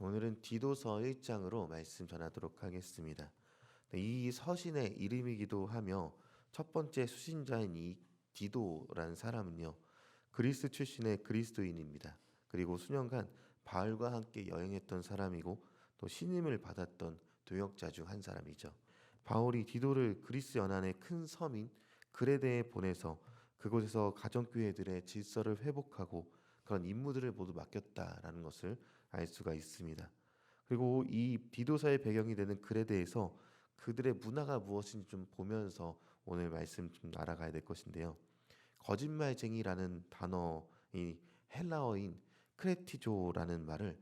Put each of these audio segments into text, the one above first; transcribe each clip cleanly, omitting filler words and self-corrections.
오늘은 디도서 1장으로 말씀 전하도록 하겠습니다. 이 서신의 이름이기도 하며 첫 번째 수신자인 이 디도라는 사람은요, 그리스 출신의 그리스도인입니다. 그리고 수년간 바울과 함께 여행했던 사람이고 또 신임을 받았던 도역자 중 한 사람이죠. 바울이 디도를 그리스 연안의 큰 섬인 그레데에 보내서 그곳에서 가정교회들의 질서를 회복하고 그런 임무들을 모두 맡겼다라는 것을 알 수가 있습니다. 그리고 이 디도서의 배경이 되는 그레데에서 그들의 문화가 무엇인지 좀 보면서 오늘 말씀 좀 알아가야 될 것인데요. 거짓말쟁이라는 단어, 이 헬라어인 크레티조라는 말을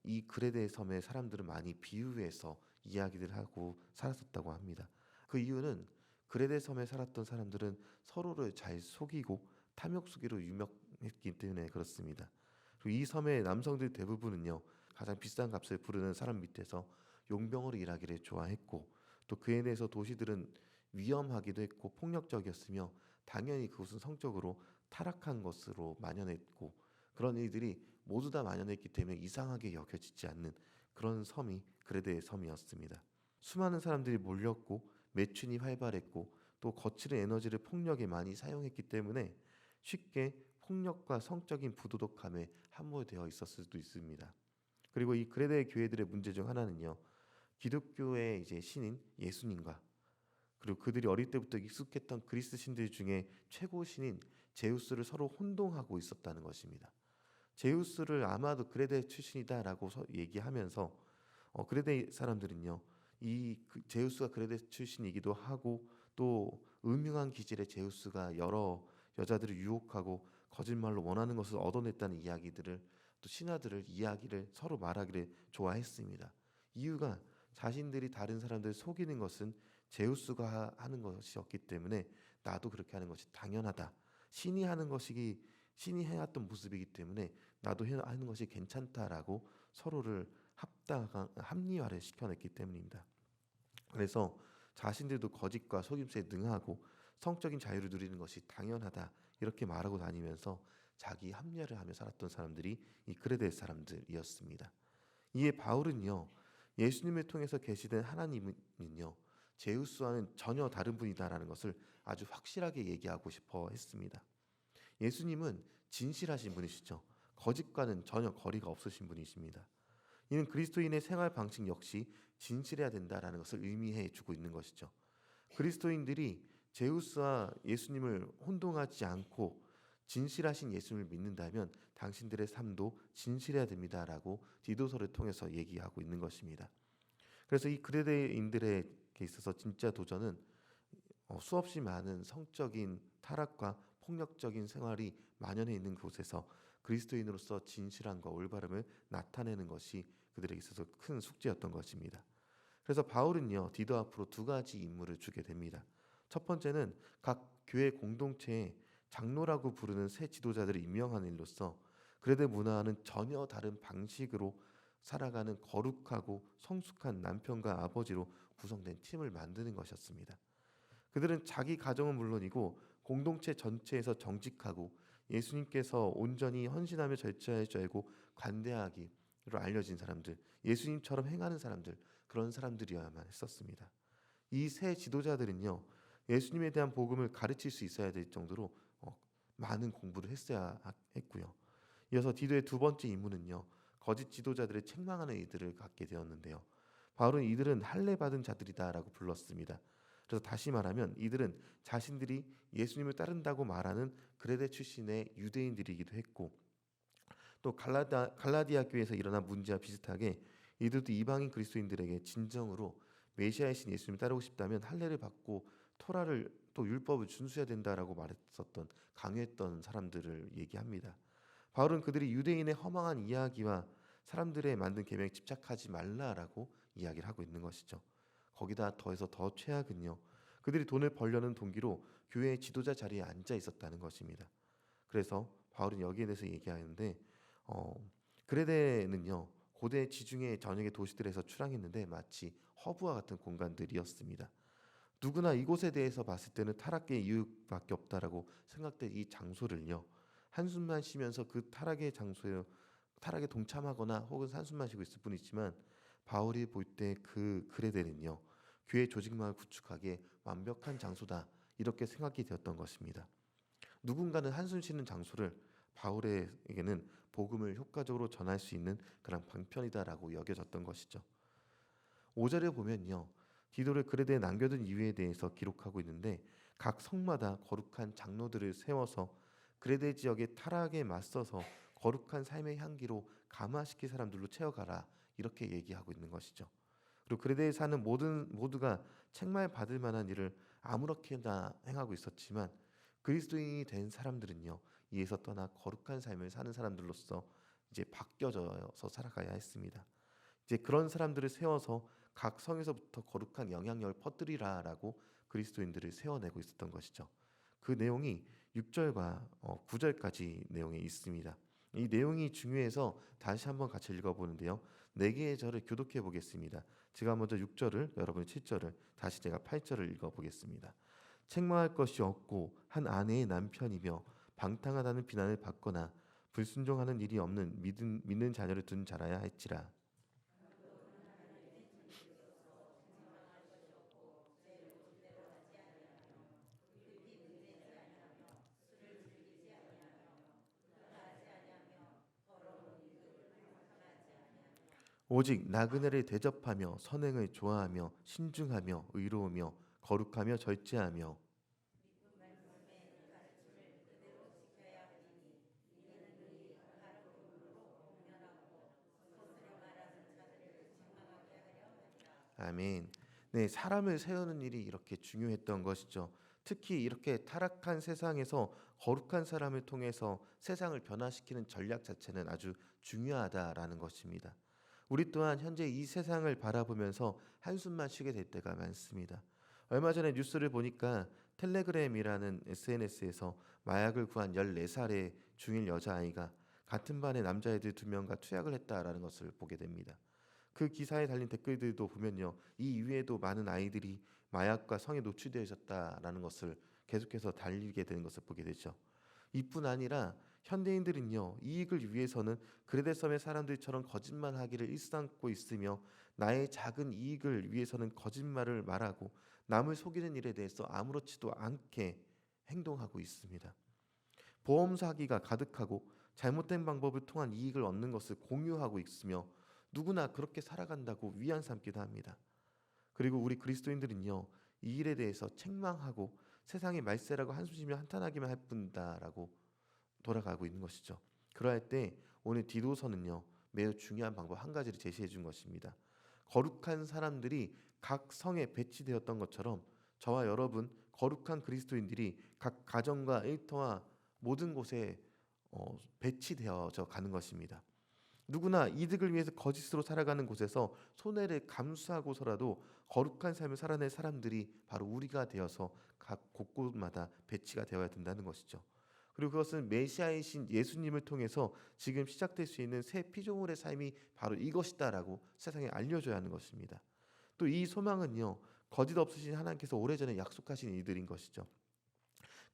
이 그레데 섬의 사람들은 많이 비유해서 이야기를 하고 살았었다고 합니다. 그 이유는 그레데 섬에 살았던 사람들은 서로를 잘 속이고 탐욕수기로 유명했기 때문에 그렇습니다. 그리고 이 섬의 남성들 대부분은요, 가장 비싼 값을 부르는 사람 밑에서 용병으로 일하기를 좋아했고, 또 그에 대해서 도시들은 위험하기도 했고 폭력적이었으며 당연히 그곳은 성적으로 타락한 것으로 만연했고, 그런 일들이 모두 다 만연했기 때문에 이상하게 여겨지지 않는 그런 섬이 그레데의 섬이었습니다. 수많은 사람들이 몰렸고 매춘이 활발했고 또 거칠은 에너지를 폭력에 많이 사용했기 때문에 쉽게 폭력과 성적인 부도덕함에 함몰되어 있었을 수도 있습니다. 그리고 이 그레데 교회들의 문제 중 하나는요, 기독교의 이제 신인 예수님과 그리고 그들이 어릴 때부터 익숙했던 그리스 신들 중에 최고 신인 제우스를 서로 혼동하고 있었다는 것입니다. 제우스를 아마도 그레데 출신이다라고 얘기하면서 그레데 사람들은요, 제우스가 그레데 출신이기도 하고 또 음흉한 기질의 제우스가 여러 여자들을 유혹하고 거짓말로 원하는 것을 얻어냈다는 이야기들을, 또 신하들을 이야기를 서로 말하기를 좋아했습니다. 이유가 자신들이 다른 사람들을 속이는 것은 제우스가 하는 것이었기 때문에 나도 그렇게 하는 것이 당연하다. 신이 하는 것이 신이 해왔던 모습이기 때문에 나도 하는 것이 괜찮다라고 서로를 합리화를 시켜냈기 때문입니다. 그래서 자신들도 거짓과 속임수에 능하고 성적인 자유를 누리는 것이 당연하다 이렇게 말하고 다니면서 자기 합리화를 하며 살았던 사람들이 이 그레데 사람들이었습니다. 이에 바울은요, 예수님을 통해서 계시된 하나님은요, 제우스와는 전혀 다른 분이다라는 것을 아주 확실하게 얘기하고 싶어 했습니다. 예수님은 진실하신 분이시죠. 거짓과는 전혀 거리가 없으신 분이십니다. 이는 그리스도인의 생활 방식 역시 진실해야 된다라는 것을 의미해 주고 있는 것이죠. 그리스도인들이 제우스와 예수님을 혼동하지 않고 진실하신 예수님을 믿는다면 당신들의 삶도 진실해야 됩니다라고 디도서를 통해서 얘기하고 있는 것입니다. 그래서 이 그레데인들에게 있어서 진짜 도전은 수없이 많은 성적인 타락과 폭력적인 생활이 만연해 있는 곳에서 그리스도인으로서 진실함과 올바름을 나타내는 것이 그들에게 있어서 큰 숙제였던 것입니다. 그래서 바울은요, 디도 앞으로 두 가지 임무를 주게 됩니다. 첫 번째는 각 교회 공동체에 장로라고 부르는 새 지도자들을 임명하는 일로서 그레데 문화와는 전혀 다른 방식으로 살아가는 거룩하고 성숙한 남편과 아버지로 구성된 팀을 만드는 것이었습니다. 그들은 자기 가정은 물론이고 공동체 전체에서 정직하고 예수님께서 온전히 헌신하며 절제할 줄 알고 관대하기로 알려진 사람들, 예수님처럼 행하는 사람들, 그런 사람들이어야만 했었습니다. 이 새 지도자들은요, 예수님에 대한 복음을 가르칠 수 있어야 될 정도로 많은 공부를 했어야 했고요. 이어서 디도의 두 번째 임무는요, 거짓 지도자들의 책망하는 이들을 갖게 되었는데요. 바울은 이들은 할례 받은 자들이다라고 불렀습니다. 그래서 다시 말하면 이들은 자신들이 예수님을 따른다고 말하는 그레데 출신의 유대인들이기도 했고, 또 갈라디아 교회에서 일어난 문제와 비슷하게 이들도 이방인 그리스도인들에게 진정으로 메시아의 신 예수님을 따르고 싶다면 할례를 받고 토라를 또 율법을 준수해야 된다라고 말했었던, 강요했던 사람들을 얘기합니다. 바울은 그들이 유대인의 허망한 이야기와 사람들의 만든 계명에 집착하지 말라라고 이야기를 하고 있는 것이죠. 거기다 더해서 더 최악은요, 그들이 돈을 벌려는 동기로 교회의 지도자 자리에 앉아 있었다는 것입니다. 그래서 바울은 여기에 대해서 얘기하는데, 그레데는요, 고대 지중해 전역의 도시들에서 출항했는데 마치 허브와 같은 공간들이었습니다. 누구나 이곳에 대해서 봤을 때는 타락의 이유밖에 없다라고 생각될 이 장소를요, 한숨만 쉬면서 그 타락의 장소에 타락에 동참하거나 혹은 산수 마시고 있을 뿐이지만 바울이 볼 때 그 그레데는요, 교회 조직망을 구축하기에 완벽한 장소다, 이렇게 생각이 되었던 것입니다. 누군가는 한숨 쉬는 장소를 바울에게는 복음을 효과적으로 전할 수 있는 그런 방편이다라고 여겨졌던 것이죠. 5절에 보면요, 디도를 그레데에 남겨둔 이유에 대해서 기록하고 있는데, 각 성마다 거룩한 장로들을 세워서 그레데 지역의 타락에 맞서서 거룩한 삶의 향기로 감화시킬 사람들로 채워가라, 이렇게 얘기하고 있는 것이죠. 그리고 그레데에 사는 모두가 책망 받을 만한 일을 아무렇게나 행하고 있었지만 그리스도인이 된 사람들은요, 이에서 떠나 거룩한 삶을 사는 사람들로서 이제 바뀌어져서 살아가야 했습니다. 이제 그런 사람들을 세워서 각 성에서부터 거룩한 영향력을 퍼뜨리라라고 그리스도인들을 세워내고 있었던 것이죠. 그 내용이 6절과 9절까지 내용에 있습니다. 이 내용이 중요해서 다시 한번 같이 읽어보는데요. 네 개의 절을 교독해 보겠습니다. 제가 먼저 6절을, 여러분이 7절을, 다시 제가 8절을 읽어보겠습니다. 책망할 것이 없고 한 아내의 남편이며 방탕하다는 비난을 받거나 불순종하는 일이 없는 믿는 자녀를 둔 자라야 할지라. 오직 나그네를 대접하며 선행을 좋아하며 신중하며 의로우며 거룩하며 절제하며. 아멘. 네, 사람을 세우는 일이 이렇게 중요했던 것이죠. 특히 이렇게 타락한 세상에서 거룩한 사람을 통해서 세상을 변화시키는 전략 자체는 아주 중요하다라는 것입니다. 우리 또한 현재 이 세상을 바라보면서 한숨만 쉬게 될 때가 많습니다. 얼마 전에 뉴스를 보니까 텔레그램이라는 SNS에서 마약을 구한 14살의 중일 여자아이가 같은 반의 남자애들 2명과 투약을 했다라는 것을 보게 됩니다. 그 기사에 달린 댓글들도 보면요, 이 이외에도 많은 아이들이 마약과 성에 노출되어 있었다라는 것을 계속해서 달리게 되는 것을 보게 되죠. 이뿐 아니라 현대인들은요, 이익을 위해서는 그레데섬의 사람들처럼 거짓말하기를 일삼고 있으며 나의 작은 이익을 위해서는 거짓말을 말하고 남을 속이는 일에 대해서 아무렇지도 않게 행동하고 있습니다. 보험 사기가 가득하고 잘못된 방법을 통한 이익을 얻는 것을 공유하고 있으며 누구나 그렇게 살아간다고 위안 삼기도 합니다. 그리고 우리 그리스도인들은요, 이 일에 대해서 책망하고 세상의 말세라고 한숨쉬며 한탄하기만 할 뿐다라고 돌아가고 있는 것이죠. 그러할 때 오늘 디도서는요, 매우 중요한 방법 한 가지를 제시해 준 것입니다. 거룩한 사람들이 각 성에 배치되었던 것처럼 저와 여러분 거룩한 그리스도인들이 각 가정과 일터와 모든 곳에 배치되어져 가는 것입니다. 누구나 이득을 위해서 거짓으로 살아가는 곳에서 손해를 감수하고서라도 거룩한 삶을 살아낼 사람들이 바로 우리가 되어서 각 곳곳마다 배치가 되어야 된다는 것이죠. 그리고 그것은 메시아이신 예수님을 통해서 지금 시작될 수 있는 새 피조물의 삶이 바로 이것이다라고 세상에 알려줘야 하는 것입니다. 또 이 소망은요, 거짓 없으신 하나님께서 오래전에 약속하신 일들인 것이죠.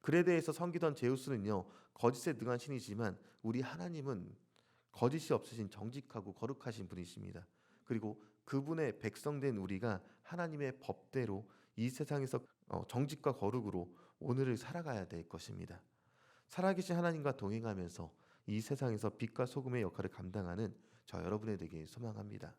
그레데에서 섬기던 제우스는요, 거짓에 능한 신이지만 우리 하나님은 거짓이 없으신 정직하고 거룩하신 분이십니다. 그리고 그분의 백성된 우리가 하나님의 법대로 이 세상에서 정직과 거룩으로 오늘을 살아가야 될 것입니다. 살아계신 하나님과 동행하면서 이 세상에서 빛과 소금의 역할을 감당하는 저 여러분이 되길 소망합니다.